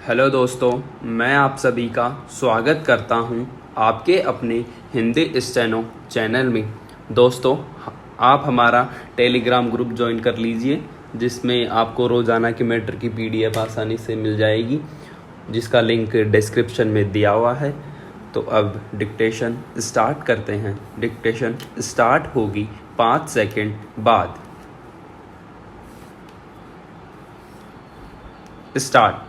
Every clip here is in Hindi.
हेलो दोस्तों, मैं आप सभी का स्वागत करता हूं आपके अपने हिंदी स्टेनो चैनल में। दोस्तों, आप हमारा टेलीग्राम ग्रुप ज्वाइन कर लीजिए, जिसमें आपको रोज़ाना की मैटर की पीडीएफ आसानी से मिल जाएगी, जिसका लिंक डिस्क्रिप्शन में दिया हुआ है। तो अब डिक्टेशन स्टार्ट करते हैं। डिक्टेशन स्टार्ट होगी 5 सेकंड बाद। स्टार्ट।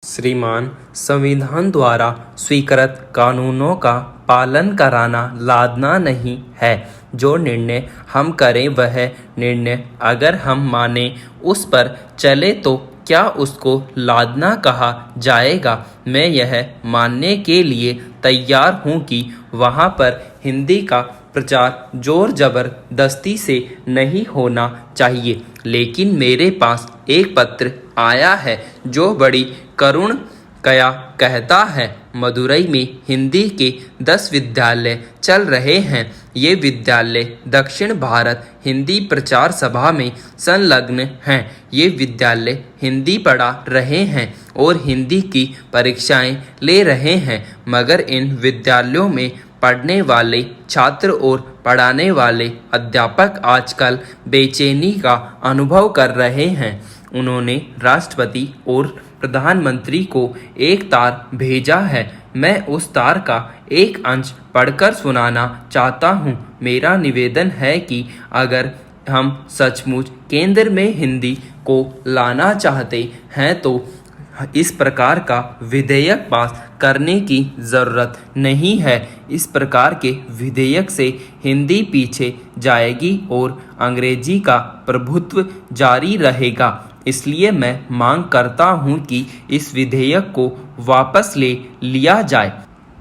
श्रीमान, संविधान द्वारा स्वीकृत कानूनों का पालन कराना लादना नहीं है। जो निर्णय हम करें वह निर्णय अगर हम माने उस पर चले तो क्या उसको लादना कहा जाएगा? मैं यह मानने के लिए तैयार हूँ कि वहाँ पर हिंदी का प्रचार जोर जबरदस्ती से नहीं होना चाहिए, लेकिन मेरे पास एक पत्र आया है जो बड़ी करुण कया कहता है। मदुरई में हिंदी के 10 विद्यालय चल रहे हैं। ये विद्यालय दक्षिण भारत हिंदी प्रचार सभा में संलग्न हैं। ये विद्यालय हिंदी पढ़ा रहे हैं और हिंदी की परीक्षाएं ले रहे हैं, मगर इन विद्यालयों में पढ़ने वाले छात्र और पढ़ाने वाले अध्यापक आजकल बेचैनी का अनुभव कर रहे हैं। उन्होंने राष्ट्रपति और प्रधानमंत्री को एक तार भेजा है। मैं उस तार का एक अंश पढ़कर सुनाना चाहता हूँ। मेरा निवेदन है कि अगर हम सचमुच केंद्र में हिंदी को लाना चाहते हैं तो इस प्रकार का विधेयक पास करने की ज़रूरत नहीं है। इस प्रकार के विधेयक से हिंदी पीछे जाएगी और अंग्रेजी का प्रभुत्व जारी रहेगा। इसलिए मैं मांग करता हूं कि इस विधेयक को वापस ले लिया जाए।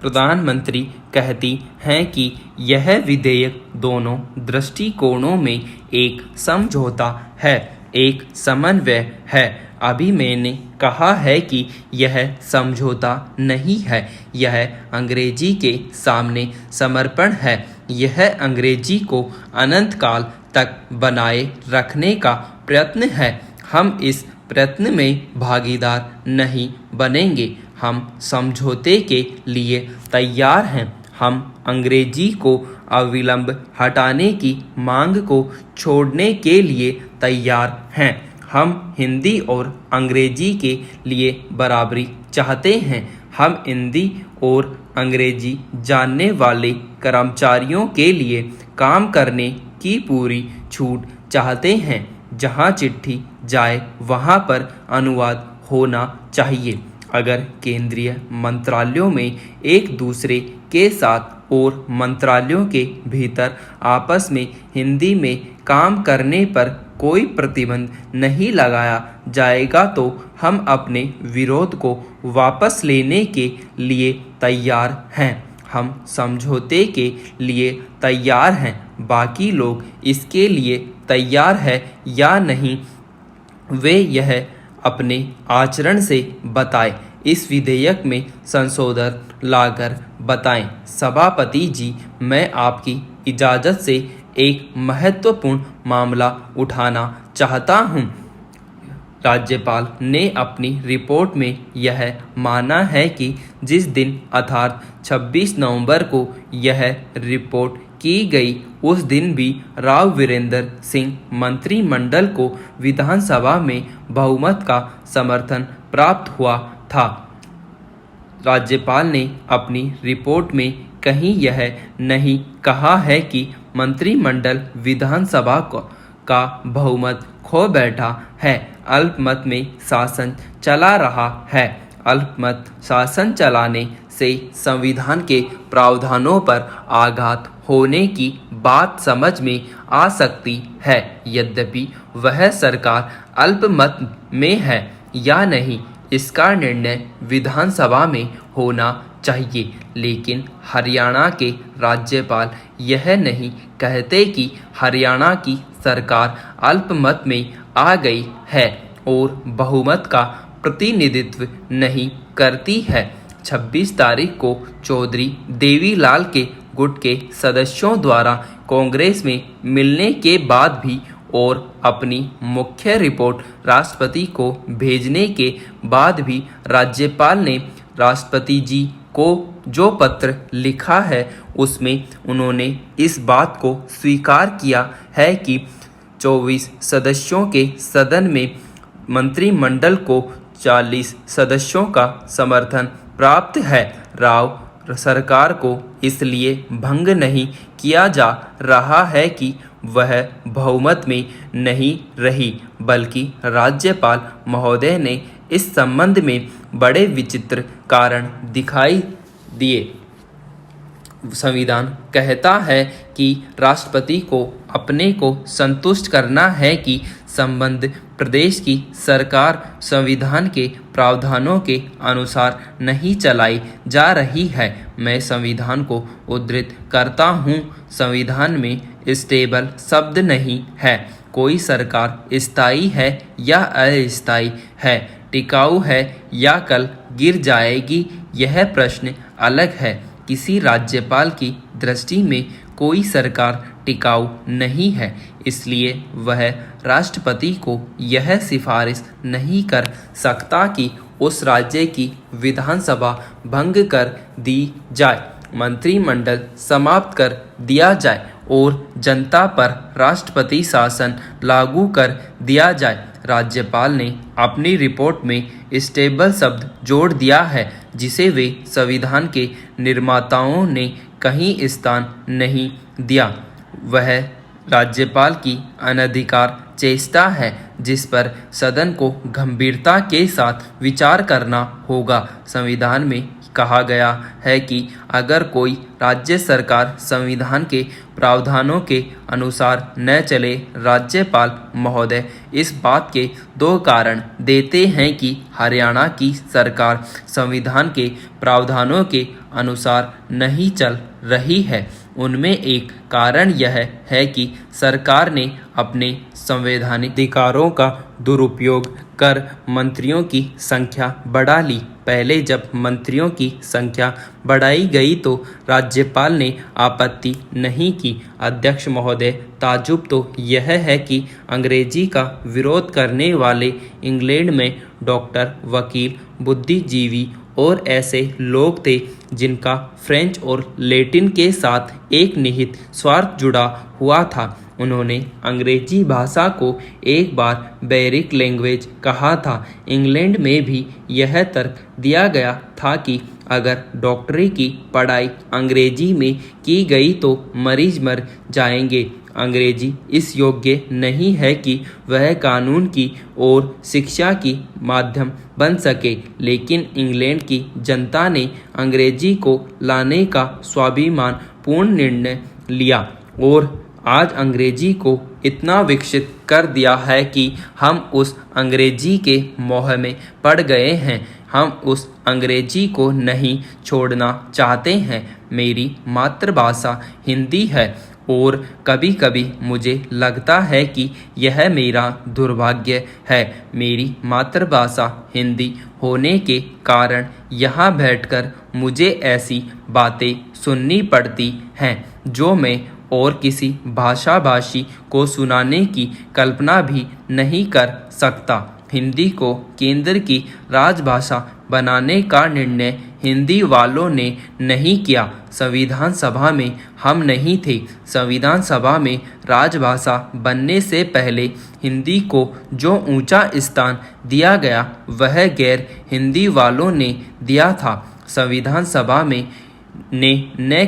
प्रधानमंत्री कहती हैं कि यह विधेयक दोनों दृष्टिकोणों में एक समझौता है, एक समन्वय है। अभी मैंने कहा है कि यह समझौता नहीं है, यह अंग्रेजी के सामने समर्पण है। यह अंग्रेजी को अनंत काल तक बनाए रखने का प्रयत्न है। हम इस प्रयत्न में भागीदार नहीं बनेंगे। हम समझौते के लिए तैयार हैं। हम अंग्रेजी को अविलंब हटाने की मांग को छोड़ने के लिए तैयार हैं। हम हिंदी और अंग्रेजी के लिए बराबरी चाहते हैं। हम हिंदी और अंग्रेजी जानने वाले कर्मचारियों के लिए काम करने की पूरी छूट चाहते हैं। जहां चिट्ठी जाए वहां पर अनुवाद होना चाहिए। अगर केंद्रीय मंत्रालयों में एक दूसरे के साथ और मंत्रालयों के भीतर आपस में हिंदी में काम करने पर कोई प्रतिबंध नहीं लगाया जाएगा तो हम अपने विरोध को वापस लेने के लिए तैयार हैं। हम समझौते के लिए तैयार हैं। बाकी लोग इसके लिए तैयार है या नहीं, वे यह अपने आचरण से बताएं। इस विधेयक में संशोधन लाकर बताएं। सभापति जी, मैं आपकी इजाज़त से एक महत्वपूर्ण मामला उठाना चाहता हूं। राज्यपाल ने अपनी रिपोर्ट में यह माना है कि जिस दिन अर्थात 26 नवंबर को यह रिपोर्ट की गई, उस दिन भी राव वीरेंद्र सिंह मंत्रिमंडल को विधानसभा में बहुमत का समर्थन प्राप्त हुआ था। राज्यपाल ने अपनी रिपोर्ट में कहीं यह नहीं कहा है कि मंत्रिमंडल विधानसभा का बहुमत खो बैठा है। अल्पमत में शासन चला रहा है। अल्पमत शासन चलाने से संविधान के प्रावधानों पर आघात होने की बात समझ में आ सकती है। यद्यपि वह सरकार अल्पमत में है या नहीं, इसका निर्णय विधानसभा में होना चाहिए। लेकिन हरियाणा के राज्यपाल यह नहीं कहते कि हरियाणा की सरकार अल्पमत में आ गई है और बहुमत का प्रतिनिधित्व नहीं करती है। 26 तारीख को चौधरी देवीलाल के गुट के सदस्यों द्वारा कांग्रेस में मिलने के बाद भी और अपनी मुख्य रिपोर्ट राष्ट्रपति को भेजने के बाद भी राज्यपाल ने राष्ट्रपति जी को जो पत्र लिखा है उसमें उन्होंने इस बात को स्वीकार किया है कि 24 सदस्यों के सदन में मंत्रिमंडल को 40 सदस्यों का समर्थन प्राप्त है। राव सरकार को इसलिए भंग नहीं किया जा रहा है कि वह बहुमत में नहीं रही, बल्कि राज्यपाल महोदय ने इस संबंध में बड़े विचित्र कारण दिखाई दिए। संविधान कहता है कि राष्ट्रपति को अपने को संतुष्ट करना है कि संबंध प्रदेश की सरकार संविधान के प्रावधानों के अनुसार नहीं चलाई जा रही है। मैं संविधान को उद्धृत करता हूँ। संविधान में स्टेबल शब्द नहीं है। कोई सरकार स्थायी है या अस्थायी है, टिकाऊ है या कल गिर जाएगी, यह प्रश्न अलग है। किसी राज्यपाल की दृष्टि में कोई सरकार टिकाऊ नहीं है, इसलिए वह राष्ट्रपति को यह सिफारिश नहीं कर सकता कि उस राज्य की विधानसभा भंग कर दी जाए, मंत्रिमंडल समाप्त कर दिया जाए और जनता पर राष्ट्रपति शासन लागू कर दिया जाए। राज्यपाल ने अपनी रिपोर्ट में स्टेबल शब्द जोड़ दिया है, जिसे वे संविधान के निर्माताओं ने कहीं स्थान नहीं दिया। वह राज्यपाल की अनधिकार चेष्टा है, जिस पर सदन को गंभीरता के साथ विचार करना होगा। संविधान में कहा गया है कि अगर कोई राज्य सरकार संविधान के प्रावधानों के अनुसार न चले, राज्यपाल महोदय इस बात के दो कारण देते हैं कि हरियाणा की सरकार संविधान के प्रावधानों के अनुसार नहीं चल रही है। उनमें एक कारण यह है कि सरकार ने अपने संवैधानिक अधिकारों का दुरुपयोग कर मंत्रियों की संख्या बढ़ा ली। पहले जब मंत्रियों की संख्या बढ़ाई गई तो राज्यपाल ने आपत्ति नहीं की। अध्यक्ष महोदय, ताज्जुब तो यह है कि अंग्रेजी का विरोध करने वाले इंग्लैंड में डॉक्टर, वकील, बुद्धिजीवी और ऐसे लोग थे जिनका फ्रेंच और लैटिन के साथ एक निहित स्वार्थ जुड़ा हुआ था। उन्होंने अंग्रेजी भाषा को एक बार बैरिक लैंग्वेज कहा था। इंग्लैंड में भी यह तर्क दिया गया था कि अगर डॉक्टरी की पढ़ाई अंग्रेजी में की गई तो मरीज मर जाएंगे। अंग्रेजी इस योग्य नहीं है कि वह कानून की और शिक्षा की माध्यम बन सके, लेकिन इंग्लैंड की जनता ने अंग्रेजी को लाने का स्वाभिमानपूर्ण निर्णय लिया और आज अंग्रेजी को इतना विकसित कर दिया है कि हम उस अंग्रेजी के मोह में पड़ गए हैं। हम उस अंग्रेजी को नहीं छोड़ना चाहते हैं। मेरी मातृभाषा हिंदी है और कभी कभी मुझे लगता है कि यह मेरा दुर्भाग्य है। मेरी मातृभाषा हिंदी होने के कारण यहाँ बैठकर मुझे ऐसी बातें सुननी पड़ती हैं जो मैं और किसी भाषाभाषी को सुनाने की कल्पना भी नहीं कर सकता। हिंदी को केंद्र की राजभाषा बनाने का निर्णय हिंदी वालों ने नहीं किया। संविधान सभा में हम नहीं थे। संविधान सभा में राजभाषा बनने से पहले हिंदी को जो ऊंचा स्थान दिया गया वह गैर हिंदी वालों ने दिया था। संविधान सभा में ने न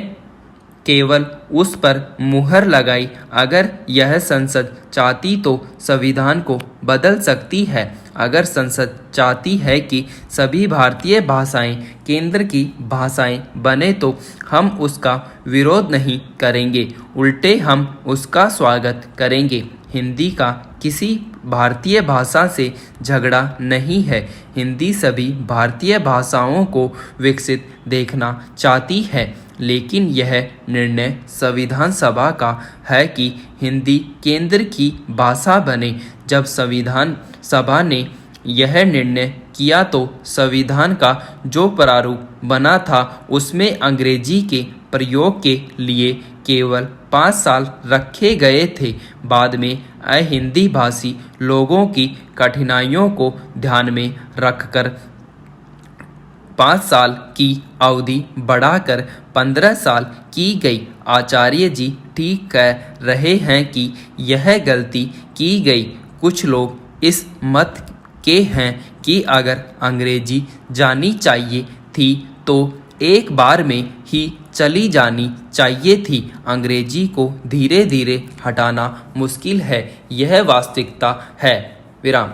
केवल उस पर मुहर लगाई, अगर यह संसद चाहती तो संविधान को बदल सकती है। अगर संसद चाहती है कि सभी भारतीय भाषाएं केंद्र की भाषाएं बने तो हम उसका विरोध नहीं करेंगे, उल्टे हम उसका स्वागत करेंगे। हिंदी का किसी भारतीय भाषा से झगड़ा नहीं है। हिंदी सभी भारतीय भाषाओं को विकसित देखना चाहती है, लेकिन यह निर्णय संविधान सभा का है कि हिंदी केंद्र की भाषा बने। जब संविधान सभा ने यह निर्णय किया तो संविधान का जो प्रारूप बना था उसमें अंग्रेजी के प्रयोग के लिए केवल 5 साल रखे गए थे। बाद में हिंदी भाषी लोगों की कठिनाइयों को ध्यान में रखकर 5 साल की अवधि बढ़ाकर 15 साल की गई। आचार्य जी ठीक कह रहे हैं कि यह गलती की गई। कुछ लोग इस मत के हैं कि अगर अंग्रेजी जानी चाहिए थी तो एक बार में ही चली जानी चाहिए थी। अंग्रेजी को धीरे धीरे हटाना मुश्किल है, यह वास्तविकता है। विराम।